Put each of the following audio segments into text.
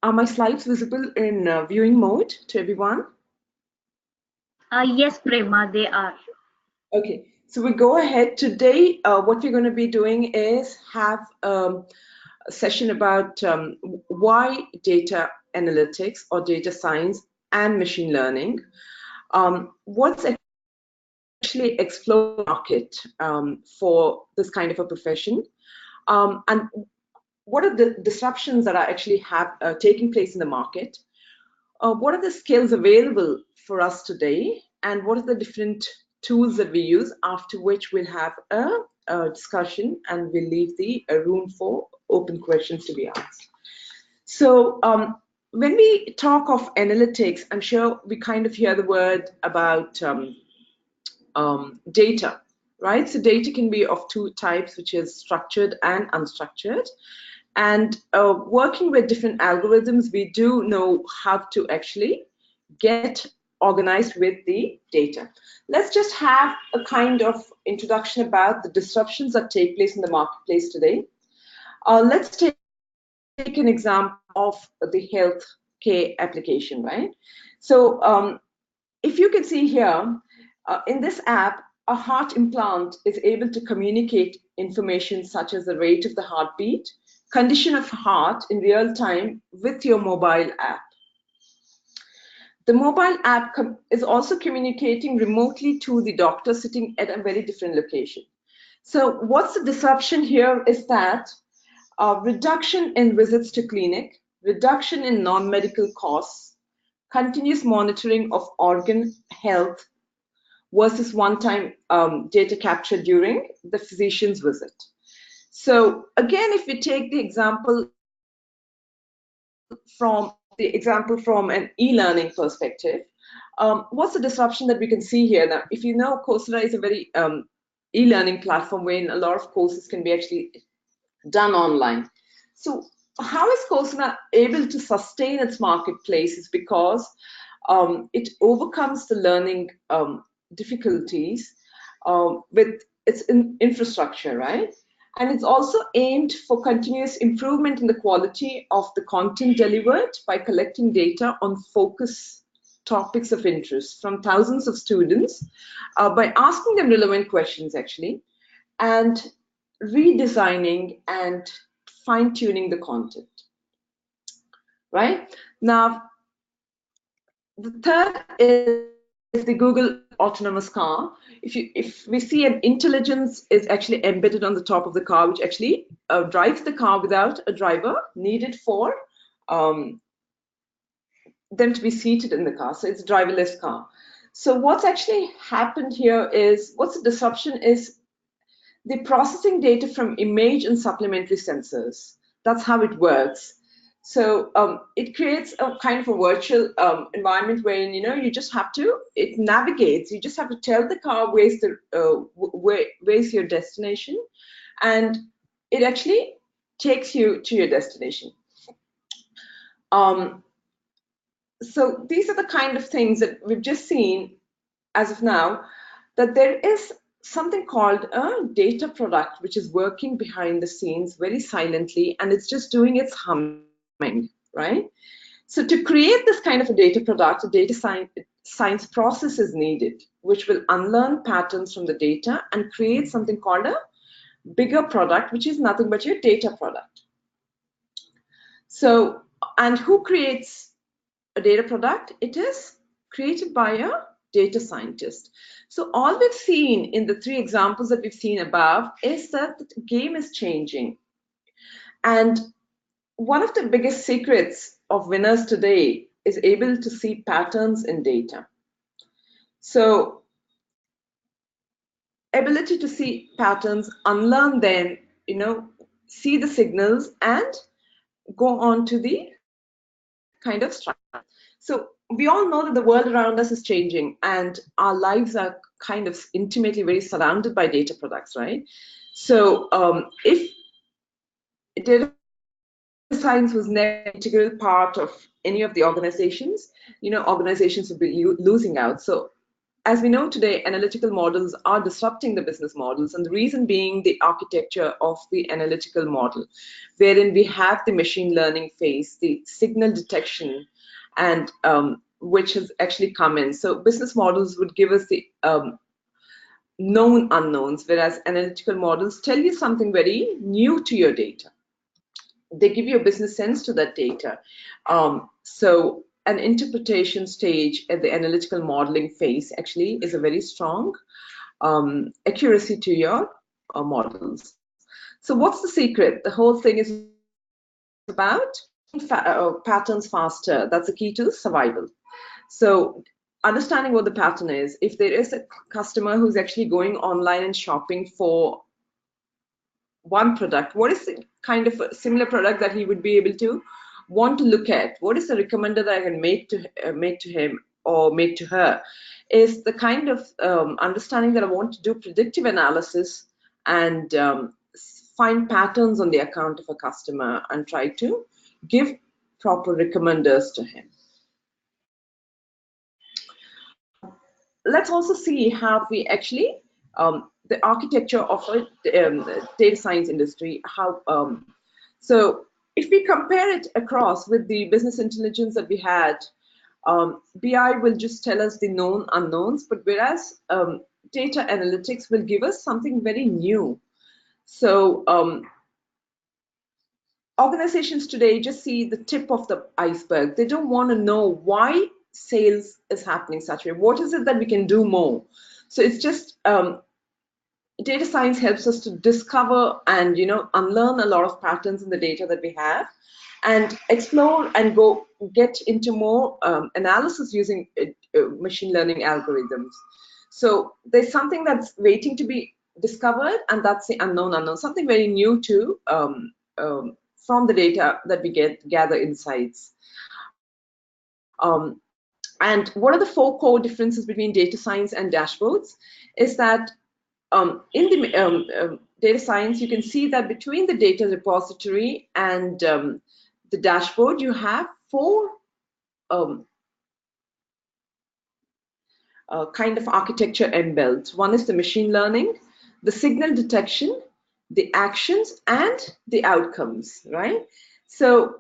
Are my slides visible in viewing mode to everyone? Yes, Prema, they are. Okay, so we go ahead. Today, what we're going to be doing is have a session about why data analytics or data science and machine learning. What's actually explore the market for this kind of a profession, and what are the disruptions that are actually taking place in the market? What are the skills available for us today, and what are the different tools that we use, after which we'll have a discussion and we'll leave the room for open questions to be asked. So when we talk of analytics, I'm sure we kind of hear the word about data, right? So data can be of two types, which is structured and unstructured. And working with different algorithms, we do know how to actually get organized with the data. Let's just have a kind of introduction about the disruptions that take place in the marketplace today. Let's take an example of the healthcare application, right? So if you can see here, in this app, a heart implant is able to communicate information such as the rate of the heartbeat, condition of heart in real time with your mobile app. The mobile app is also communicating remotely to the doctor sitting at a very different location. So what's the disruption here is that reduction in visits to clinic, reduction in non-medical costs, continuous monitoring of organ health versus one-time data capture during the physician's visit. So again, if we take the example from an e-learning perspective, what's the disruption that we can see here? Now, if you know, Coursera is a very e-learning platform wherein a lot of courses can be actually done online. So how is Coursera able to sustain its marketplace is because it overcomes the learning difficulties with its infrastructure, right? And it's also aimed for continuous improvement in the quality of the content delivered by collecting data on focus topics of interest from thousands of students by asking them relevant questions, actually, and redesigning and fine-tuning the content, right? Now, the third is the Google autonomous car. If we see an intelligence is actually embedded on the top of the car, which actually drives the car without a driver needed for them to be seated in the car. So it's a driverless car. So what's actually happened here is, what's the disruption is the processing data from image and supplementary sensors. That's how it works. So it creates a kind of a virtual environment wherein you just have to, it navigates. You just have to tell the car where's your destination, and it actually takes you to your destination. So these are the kind of things that we've just seen as of now, that there is something called a data product which is working behind the scenes very silently, and it's just doing its humming, right? So to create this kind of a data product, a data science process is needed, which will unlearn patterns from the data and create something called a bigger product, which is nothing but your data product. So, and who creates a data product? It is created by a data scientist. So all we've seen in the three examples that we've seen above is that the game is changing. And one of the biggest secrets of winners today is able to see patterns in data. So ability to see patterns, unlearn them, see the signals, and go on to the kind of structure. So we all know that the world around us is changing, and our lives are kind of intimately very surrounded by data products, right? So if data science was never an integral part of any of the organizations, organizations would be losing out. So as we know today, analytical models are disrupting the business models, and the reason being the architecture of the analytical model, wherein we have the machine learning phase, the signal detection, and which has actually come in. So business models would give us the known unknowns, whereas analytical models tell you something very new to your data. They give you a business sense to that data. So an interpretation stage at the analytical modeling phase actually is a very strong accuracy to your models. So what's the secret? The whole thing is about patterns faster. That's the key to survival. So understanding what the pattern is, if there is a customer who's actually going online and shopping for one product, what is the kind of a similar product that he would be able to want to look at? What is the recommender that I can make to him or make to her? Is the kind of understanding that I want to do predictive analysis and find patterns on the account of a customer and try to give proper recommenders to him. Let's also see how we actually the architecture of a data science industry. So if we compare it across with the business intelligence that we had, BI will just tell us the known unknowns, but whereas data analytics will give us something very new. So organizations today just see the tip of the iceberg. They don't want to know why sales is happening such a way. What is it that we can do more? So it's just data science helps us to discover and unlearn a lot of patterns in the data that we have, and explore and get into more analysis using machine learning algorithms. So there's something that's waiting to be discovered, and that's the unknown, something very new to from the data that we gather insights. And what are the 4 core differences between data science and dashboards? Is that in the data science, you can see that between the data repository and the dashboard, you have 4 kind of architecture inbuilt. One is the machine learning, the signal detection, the actions, and the outcomes, right? So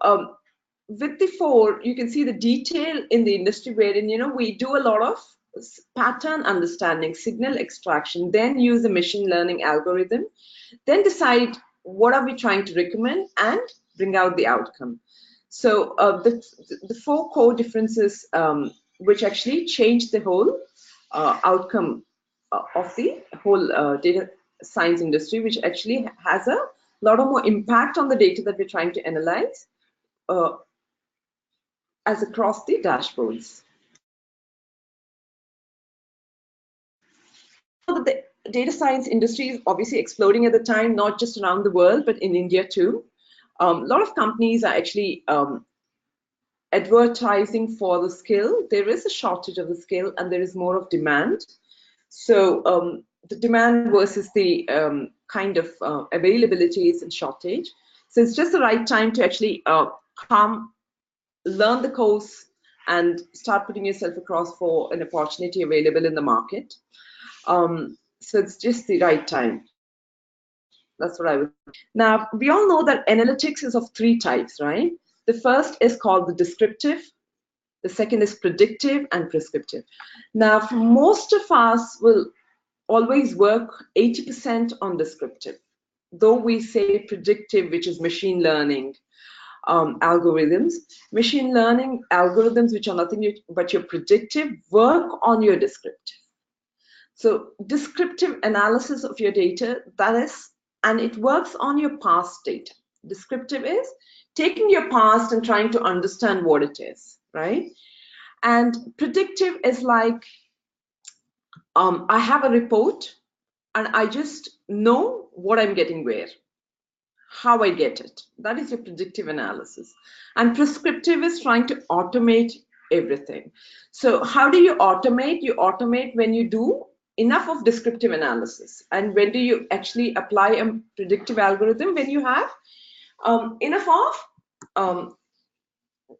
with the 4, you can see the detail in the industry wherein we do a lot of pattern understanding, signal extraction, then use a machine learning algorithm, then decide what are we trying to recommend and bring out the outcome. So the 4 core differences which actually change the whole outcome of the whole data science industry, which actually has a lot of more impact on the data that we're trying to analyze as across the dashboards. So the data science industry is obviously exploding at the time, not just around the world, but in India too. A lot of companies are actually advertising for the skill. There is a shortage of the skill, and there is more of demand. So the demand versus the kind of availability is in shortage. So it's just the right time to actually come, learn the course, and start putting yourself across for an opportunity available in the market. So it's just the right time. That's what I would. Now, we all know that analytics is of 3 types, right? The first is called the descriptive. The second is predictive and prescriptive. Now, for most of us will always work 80% on descriptive, though we say predictive, which is machine learning algorithms. Machine learning algorithms, which are nothing but your predictive, work on your descriptive. So descriptive analysis of your data, and it works on your past data. Descriptive is taking your past and trying to understand what it is, right? And predictive is like, I have a report and I just know what I'm getting where, how I get it. That is your predictive analysis. And prescriptive is trying to automate everything. So how do you automate? You automate when you do enough of descriptive analysis. And when do you actually apply a predictive algorithm? When you have enough of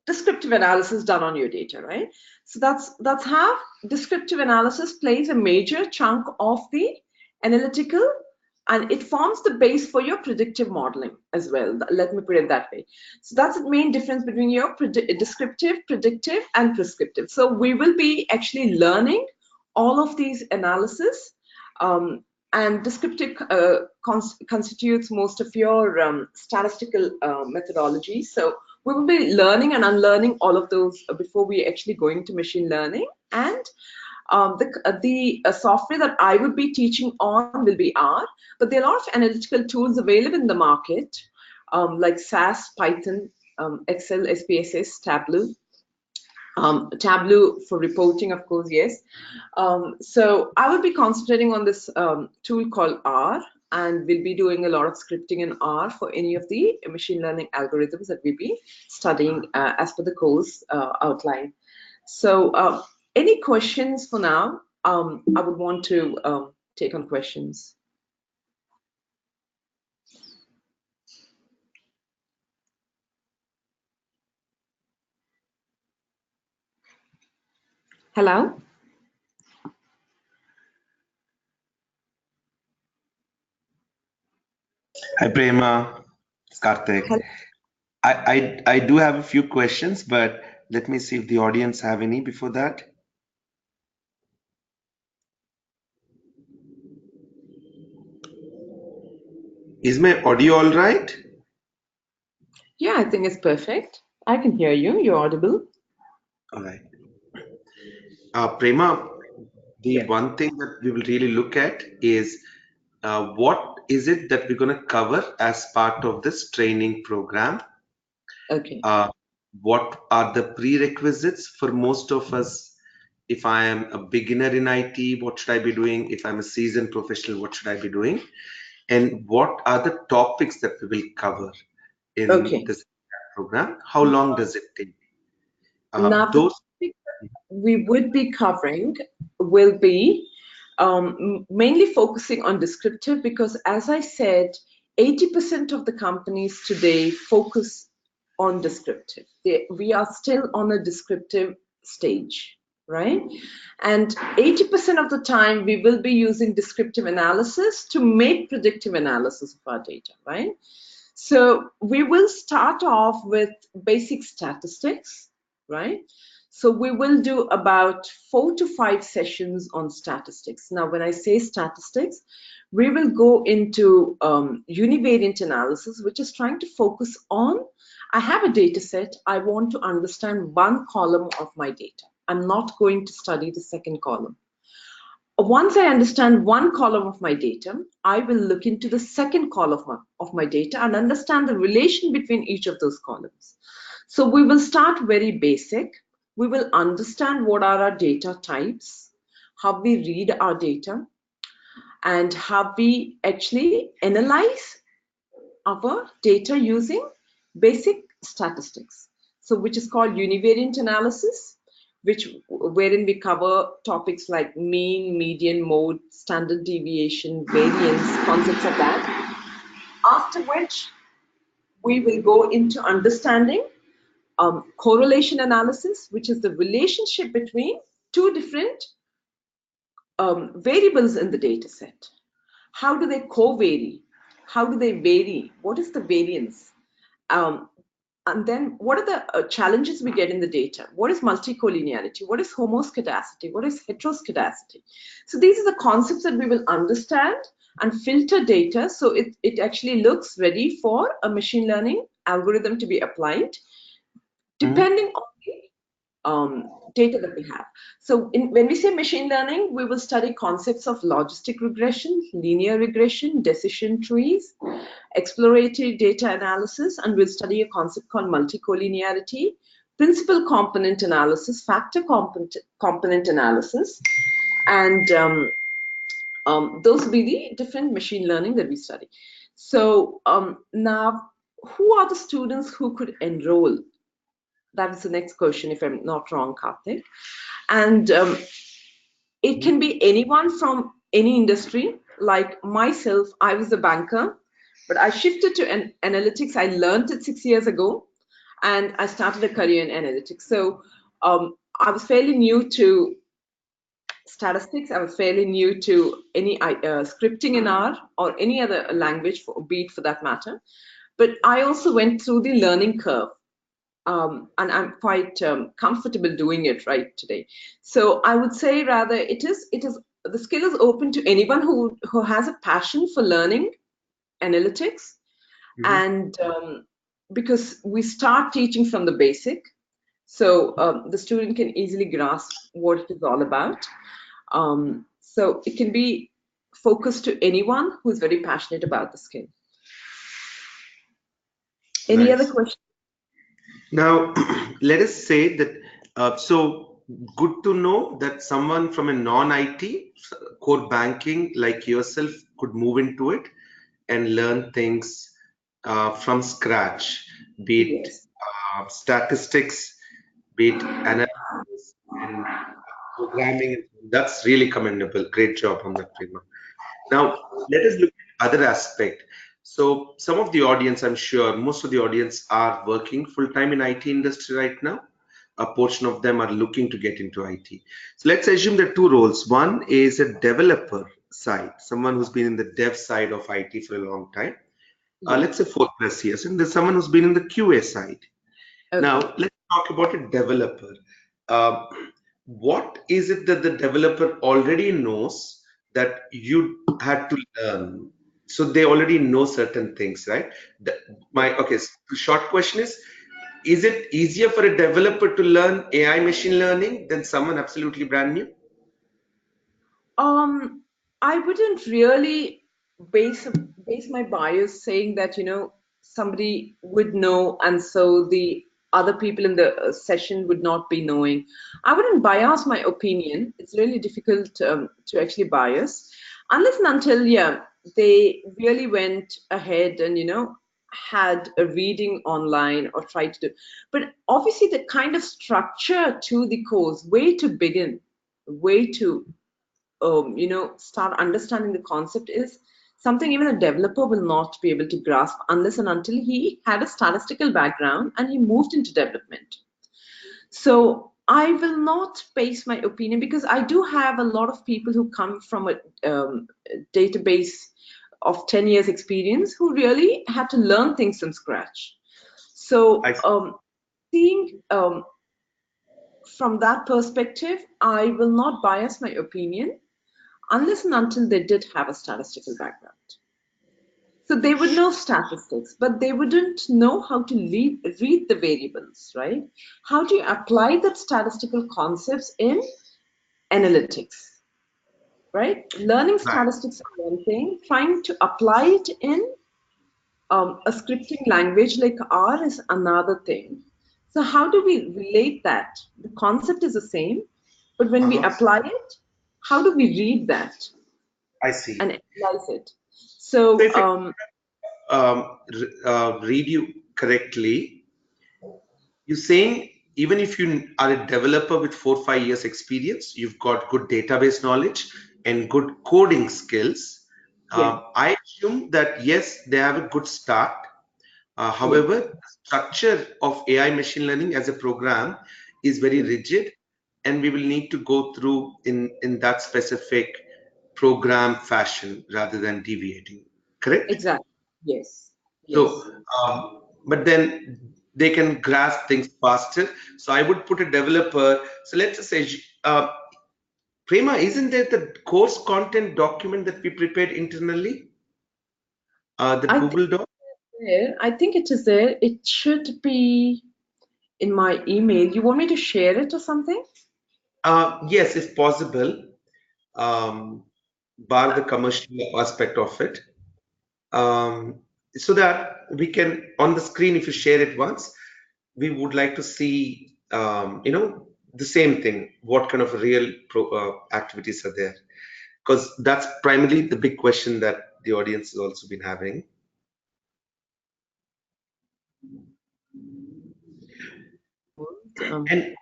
descriptive analysis done on your data, right? So that's how descriptive analysis plays a major chunk of the analytical, and it forms the base for your predictive modeling as well. Let me put it that way. So that's the main difference between your descriptive, predictive, and prescriptive. So we will be actually learning all of these analysis, and descriptive constitutes most of your statistical methodology. So we will be learning and unlearning all of those before we actually go into machine learning. And the software that I would be teaching on will be R, but there are a lot of analytical tools available in the market, like SAS, Python, Excel, SPSS, Tableau. Tableau for reporting, of course, yes. So I will be concentrating on this tool called R, and we'll be doing a lot of scripting in R for any of the machine learning algorithms that we'll be studying as per the course outline. So any questions for now? I would want to take on questions. Hello? Hi, Prema. It's Karthik. I do have a few questions, but let me see if the audience have any before that. Is my audio all right? Yeah, I think it's perfect. I can hear you. You're audible. All right. Prema, the Yeah. one thing that we will really look at is what is it that we're going to cover as part of this training program? Okay. What are the prerequisites for most of us? If I am a beginner in IT, what should I be doing? If I'm a seasoned professional, what should I be doing? And what are the topics that we will cover in Okay. this program? How long does it take? Now, the Those. topic we would be covering will be mainly focusing on descriptive, because as I said, 80% of the companies today focus on descriptive. We are still on a descriptive stage, right? And 80% of the time we will be using descriptive analysis to make predictive analysis of our data, right? So we will start off with basic statistics, right? So we will do about 4 to 5 sessions on statistics. Now, when I say statistics, we will go into univariate analysis, which is trying to focus on, I have a data set, I want to understand one column of my data. I'm not going to study the second column. Once I understand one column of my data, I will look into the second column of my data and understand the relation between each of those columns. So we will start very basic. We will understand what are our data types, how we read our data, and how we actually analyze our data using basic statistics. So which is called univariate analysis, wherein we cover topics like mean, median, mode, standard deviation, variance, concepts of that. After which we will go into understanding correlation analysis, which is the relationship between two different variables in the data set. How do they co-vary? How do they vary? What is the variance? Um, and then what are the challenges we get in the data? What is multicollinearity? What is homoscedasticity? What is heteroscedasticity? So these are the concepts that we will understand and filter data so it actually looks ready for a machine learning algorithm to be applied depending on the data that we have. So when we say machine learning, we will study concepts of logistic regression, linear regression, decision trees, exploratory data analysis, and we'll study a concept called multicollinearity, principal component analysis, factor component analysis, and those will be the different machine learning that we study. So now, who are the students who could enroll? That is the next question, if I'm not wrong, Karthik. And it can be anyone from any industry. Like myself, I was a banker, but I shifted to analytics. I learned it 6 years ago, and I started a career in analytics. So I was fairly new to statistics. I was fairly new to any scripting in R or any other language, be it for that matter. But I also went through the learning curve, and I'm quite comfortable doing it right today. So I would say rather it is the skill is open to anyone who has a passion for learning analytics, and because we start teaching from the basic, so the student can easily grasp what it is all about. So it can be focused to anyone who is very passionate about the skill. Any other Nice. questions? Now, let us say that, so good to know that someone from a non-IT core banking like yourself could move into it and learn things from scratch, be it Yes. statistics, be it analysis and programming. That's really commendable. Great job on that, Prima. Now, let us look at other aspect. So some of the audience, I'm sure most of the audience are working full-time in IT industry right now. A portion of them are looking to get into IT. So let's assume there are two roles. One is a developer side, someone who's been in the dev side of IT for a long time. Yes. Let's say 4+ years. And there's someone who's been in the QA side. Now, Okay. let's talk about a developer. Uh, what is it that the developer already knows that you had to learn? So they already know certain things, right? Okay, so the short question is it easier for a developer to learn AI machine learning than someone absolutely brand new? Um, I wouldn't really base base my bias saying that, somebody would know and so the other people in the session would not be knowing. I wouldn't bias my opinion. It's really difficult to actually bias unless and until, yeah, they really went ahead and, had a reading online or tried to do. But obviously the kind of structure to the course, way to begin, way to start understanding the concept is something even a developer will not be able to grasp unless and until he had a statistical background and he moved into development. So I will not base my opinion because I do have a lot of people who come from a database of 10 years experience who really had to learn things from scratch. So I seeing from that perspective, I will not bias my opinion unless and until they did have a statistical background. So they would know statistics, but they wouldn't know how to read the variables, right? How do you apply that statistical concepts in analytics, right? Learning right. statistics is one thing, trying to apply it in a scripting language like R is another thing. So how do we relate that? The concept is the same, but when we Uh-huh. apply it, how do we read that I and see. analyze it? So So if read you correctly, you're saying even if you are a developer with 4 or 5 years experience, you've got good database knowledge and good coding skills. yeah, I assume that yes, they have a good start. yeah, However, the structure of AI machine learning as a program is very yeah, rigid, and we will need to go through in that specific program fashion rather than deviating. Correct? exactly. Yes, So, yes. but then they can grasp things faster. So I would put a developer. So let's just say, Prema, isn't there the course content document that we prepared internally? The I think Google Doc? there. I think it is there. It should be in my email. You want me to share it or something? Yes, if possible, um, bar the commercial aspect of it. Um, so that we can, on the screen, if you share it once, we would like to see, the same thing. What kind of real activities are there? Because that's primarily the big question that the audience has also been having. Um, And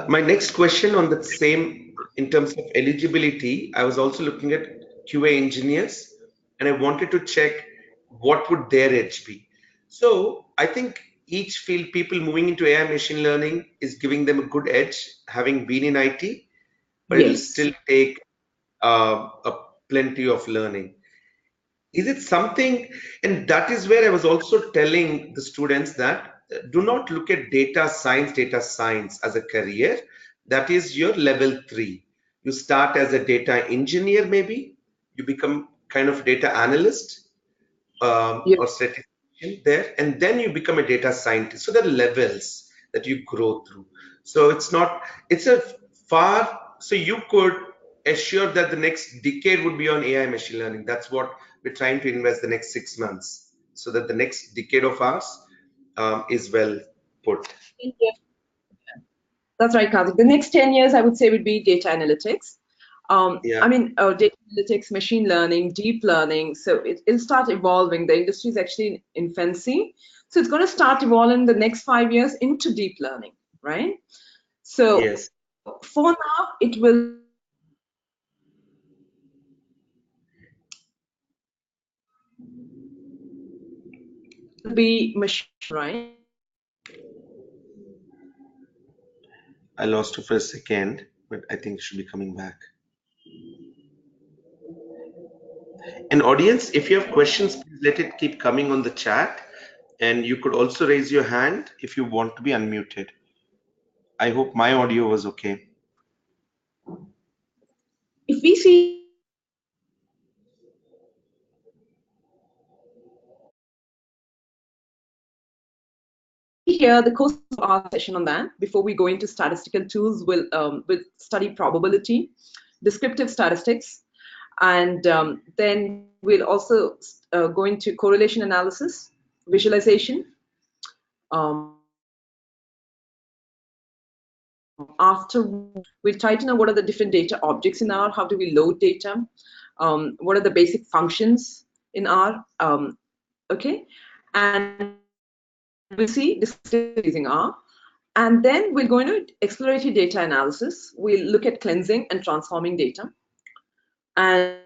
my next question on that same, in terms of eligibility, I was also looking at QA engineers, and I wanted to check what would their edge be. So I think each field, people moving into AI machine learning is giving them a good edge, having been in IT, but it'll Yes. still take a plenty of learning. Is it something, and that is where I was also telling the students that do not look at data science as a career. That is your level 3. You start as a data engineer, maybe you become kind of data analyst, Yeah. or statistician there, and then you become a data scientist. So there are levels that you grow through. So it's not, it's a far, so you could assure that the next decade would be on AI machine learning. That's what we're trying to invest the next 6 months, so that the next decade of ours is well put. That's right, Karthik. The next 10 years, I would say, would be data analytics. Yeah, I mean, data analytics, machine learning, deep learning. So it'll start evolving. The industry is actually in infancy. So it's going to start evolving the next 5 years into deep learning, right? So yes. for now, it will be machine, right? I lost you for a second, but I think it should be coming back. And audience, if you have questions, please let it keep coming on the chat. And you could also raise your hand if you want to be unmuted. I hope my audio was okay. If we see here, the course of our session on that, before we go into statistical tools, we'll study probability, descriptive statistics, and then we'll also go into correlation analysis, visualization. After, we'll try to know what are the different data objects in R, how do we load data, what are the basic functions in R, okay, and we'll see using R. And then we'll go into exploratory data analysis. We'll look at cleansing and transforming data. And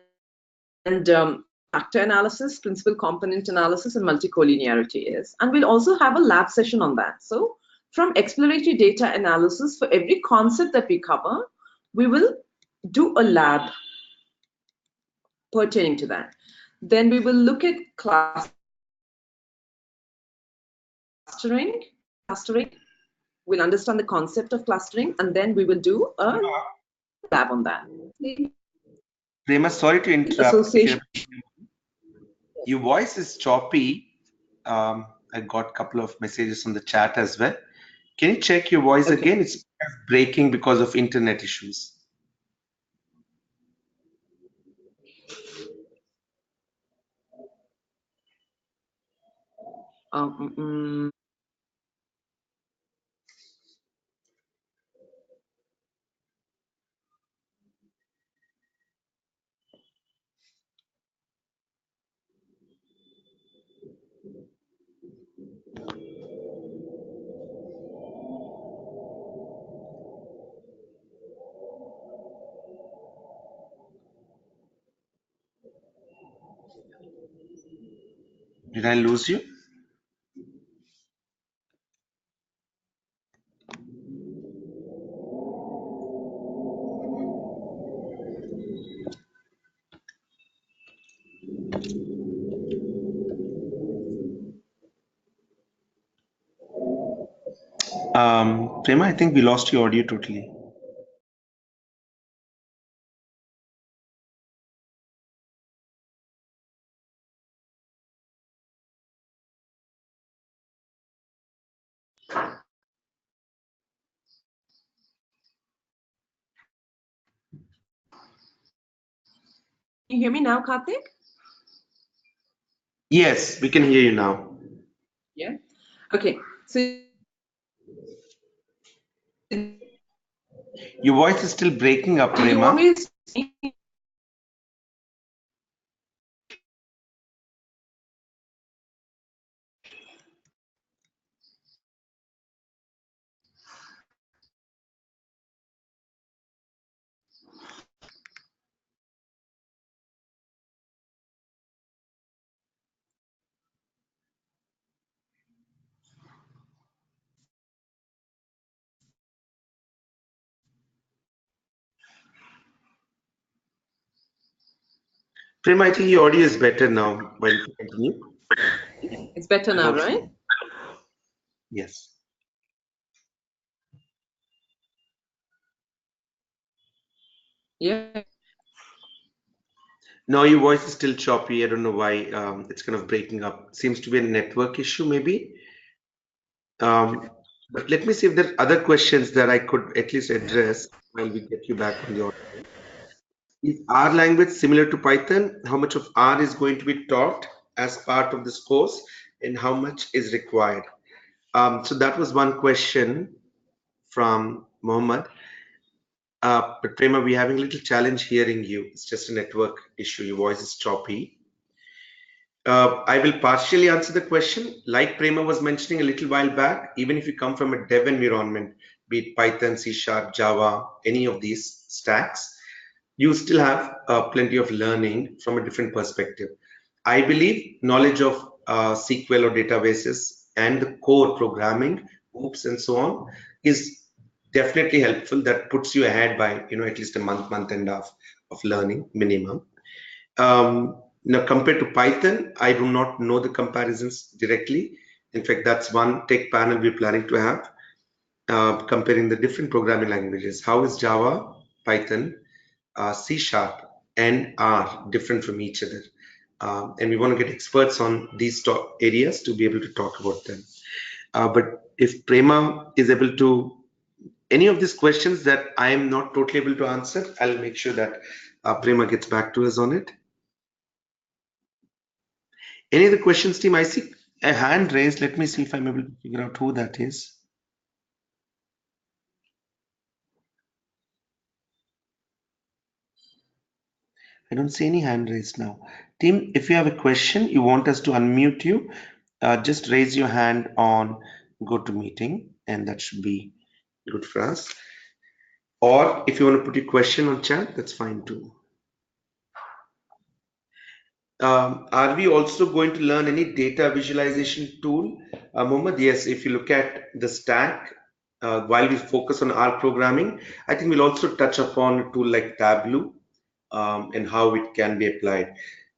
factor analysis, principal component analysis, and multicollinearity is. And we'll also have a lab session on that. So from exploratory data analysis, for every concept that we cover, we will do a lab pertaining to that. Then we will look at clustering. We'll understand the concept of clustering, and then we will do a lab on that. Prema, sorry to interrupt. If Association. your voice is choppy, I got a couple of messages on the chat as well. Can you check your voice Okay. again? It's breaking because of internet issues. Did I lose you? Prema, I think we lost your audio totally. Can you hear me now, Karthik? Yes, we can hear you now. Yeah. Okay. So Your voice is still breaking up, do you want Prema. me to Prema, I think your audio is better now. While you continue. It's better now, Hopefully. right? Yes. Yeah. Now your voice is still choppy. I don't know why. It's kind of breaking up. Seems to be a network issue, maybe. Um, but let me see if there are other questions that I could at least address while we get you back on the audio. Is R language similar to Python? How much of R is going to be taught as part of this course, and how much is required? So that was one question from Mohammed. But Prema, we're having a little challenge hearing you. It's just a network issue. Your voice is choppy. I will partially answer the question. Like Prema was mentioning a little while back, even if you come from a dev environment, be it Python, C Sharp, Java, any of these stacks, you still have plenty of learning from a different perspective. I believe knowledge of SQL or databases and the core programming, oops, and so on is definitely helpful. That puts you ahead by at least a month and a half of learning minimum. Now, compared to Python, I do not know the comparisons directly. In fact, that's one tech panel we're planning to have, comparing the different programming languages. How is Java, Python, C Sharp, and R different from each other? And we want to get experts on these top areas to be able to talk about them. But if Prema is able to, any of these questions that I am not totally able to answer, I'll make sure that Prema gets back to us on it. Any other questions, team? I see a hand raised. Let me see if I'm able to figure out who that is. I don't see any hand raised now. Team, if you have a question, you want us to unmute you, just raise your hand on GoToMeeting, and that should be good for us. Or if you want to put your question on chat, that's fine too. Are we also going to learn any data visualization tool? Mohammed, yes, if you look at the stack, while we focus on R programming, I think we'll also touch upon a tool like Tableau and how it can be applied.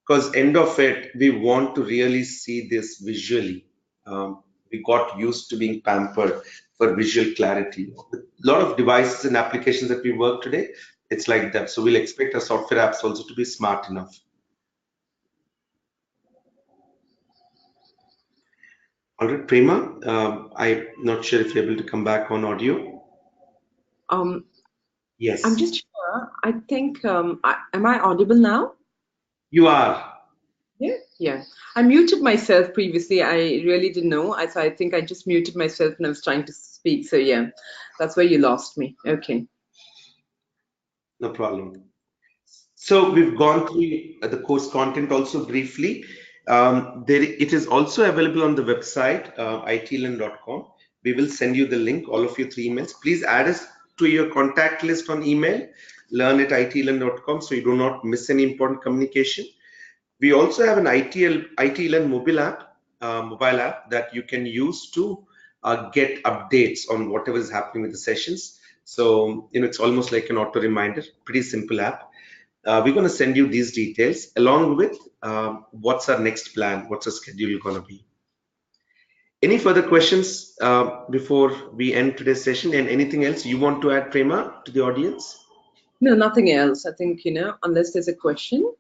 Because end of it, we want to really see this visually. We got used to being pampered for visual clarity. A lot of devices and applications that we work today, it's like that. So we'll expect our software apps also to be smart enough. All right, Prema, I'm not sure if you're able to come back on audio. I'm Yes, just sure. I think, am I audible now? you are. Yeah. Yeah. I muted myself previously. I really didn't know. So I think I just muted myself when I was trying to speak. So yeah, that's where you lost me. Okay. No problem. So we've gone through the course content also briefly. It is also available on the website, itlearn.com. We will send you the link, all of your 3 emails. Please add us to your contact list on email, learn@itlearn.com, so you do not miss any important communication. We also have an itlearn mobile app that you can use to get updates on whatever is happening with the sessions. So, it's almost like an auto reminder, pretty simple app. We're going to send you these details along with what's our next plan, what's our schedule going to be. Any further questions before we end today's session, and anything else you want to add, Prema, to the audience? No, nothing else. I think, unless there's a question,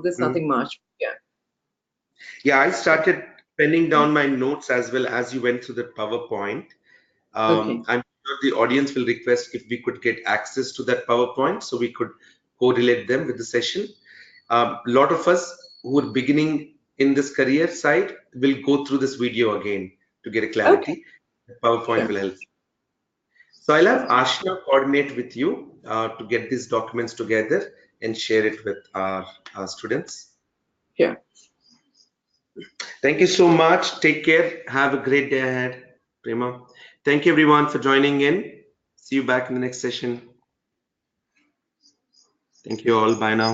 there's Mm. nothing much. Yeah. Yeah, I started penning down my notes as well as you went through the PowerPoint. Okay. I'm sure the audience will request if we could get access to that PowerPoint so we could correlate them with the session. A lot of us who are beginning in this career side will go through this video again to get a Okay. clarity. The PowerPoint Sure. will help. So I'll have Ashna coordinate with you to get these documents together and share it with our students. Sure. Thank you so much. Take care. Have a great day ahead, Prema. Thank you everyone for joining in. See you back in the next session. Thank you all. Bye now.